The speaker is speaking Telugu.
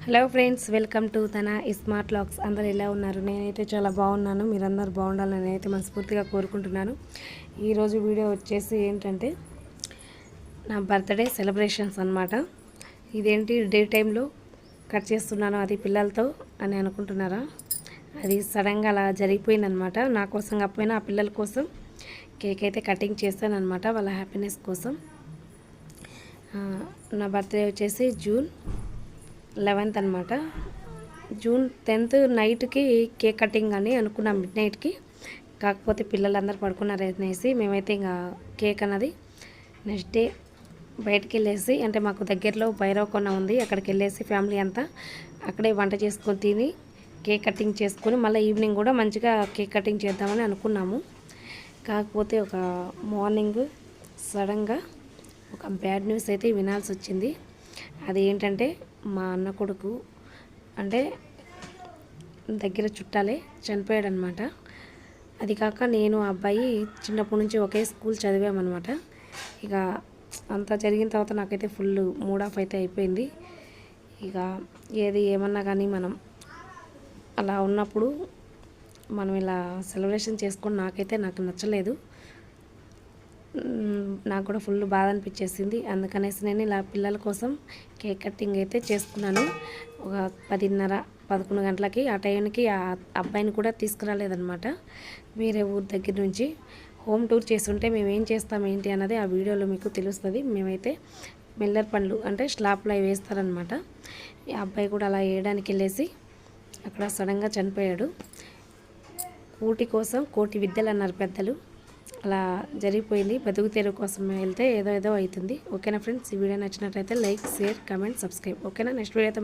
హలో ఫ్రెండ్స్, వెల్కమ్ టు తన స్మార్ట్ లాక్స్. అందరు ఎలా ఉన్నారు? నేనైతే చాలా బాగున్నాను. మీరందరూ బాగుండాలని నేనైతే మనస్ఫూర్తిగా కోరుకుంటున్నాను. ఈరోజు వీడియో వచ్చేసి ఏంటంటే నా బర్త్డే సెలబ్రేషన్స్ అన్నమాట. ఇదేంటి డే టైంలో కట్ చేస్తున్నాను అది పిల్లలతో అని అనుకుంటున్నారా? అది సడన్గా అలా జరిగిపోయిందనమాట. నా కోసం కాకపోయినా ఆ పిల్లల కోసం కేక్ అయితే కటింగ్ చేశాను అనమాట, వాళ్ళ హ్యాపీనెస్ కోసం. నా బర్త్డే వచ్చేసి జూన్ 11th అనమాట. జూన్ 10th నైట్కి కేక్ కటింగ్ అని అనుకున్నాం, మిడ్ నైట్కి. కాకపోతే పిల్లలందరూ పడుకున్నారు అనేసి మేమైతే ఇంకా కేక్ అన్నది నెక్స్ట్ డే బయటికి వెళ్ళేసి, అంటే మాకు దగ్గరలో భైరవకొండ ఉంది, అక్కడికి వెళ్ళేసి ఫ్యామిలీ అంతా అక్కడే వంట చేసుకొని తిని కేక్ కటింగ్ చేసుకొని మళ్ళీ ఈవినింగ్ కూడా మంచిగా కేక్ కటింగ్ చేద్దామని అనుకున్నాము. కాకపోతే ఒక మార్నింగ్ సడన్గా ఒక బ్యాడ్ న్యూస్ అయితే వినాల్సి వచ్చింది. అది ఏంటంటే మా అన్న కొడుకు, అంటే దగ్గర చుట్టాలే, చనిపోయాడు అనమాట. అది కాక నేను ఆ అబ్బాయి చిన్నప్పటి నుంచి ఒకే స్కూల్ చదివామన్నమాట. ఇక అంతా జరిగిన తర్వాత నాకైతే ఫుల్ మూడ్ ఆఫ్ అయితే అయిపోయింది. ఇక ఏది ఏమన్నా కానీ మనం అలా ఉన్నప్పుడు మనం ఇలా సెలబ్రేషన్ చేసుకొని నాకు నచ్చలేదు. నాకు కూడా ఫుల్ బాధ అనిపించేసింది. అందుకనేసి నేను ఇలా పిల్లల కోసం కేక్ కటింగ్ అయితే చేసుకున్నాను. ఒక 10:30-11 గంటలకి ఆ టైంకి ఆ అబ్బాయిని కూడా తీసుకురాలేదనమాట. వేరే ఊరు దగ్గర నుంచి హోమ్ టూర్ చేస్తుంటే మేము ఏం చేస్తాం ఏంటి అన్నది ఆ వీడియోలో మీకు తెలుస్తుంది. మేమైతే మెల్లర్ పండ్లు అంటే స్లాబ్లో వేస్తారనమాట. ఈ అబ్బాయి కూడా అలా వేయడానికి వెళ్ళేసి అక్కడ సడన్గా చనిపోయాడు. కూటి కోసం కోటి విద్యలు అన్నారు పెద్దలు. అలా జరిగిపోయింది. బతుకు తెరువు కోసం వెళ్తే ఏదో అవుతుంది. ఓకేనా ఫ్రెండ్స్? ఈ వీడియో నచ్చినట్లయితే లైక్, షేర్, కామెంట్, సబ్స్క్రైబ్. ఓకేనా? నెక్స్ట్ వీడియో అయితే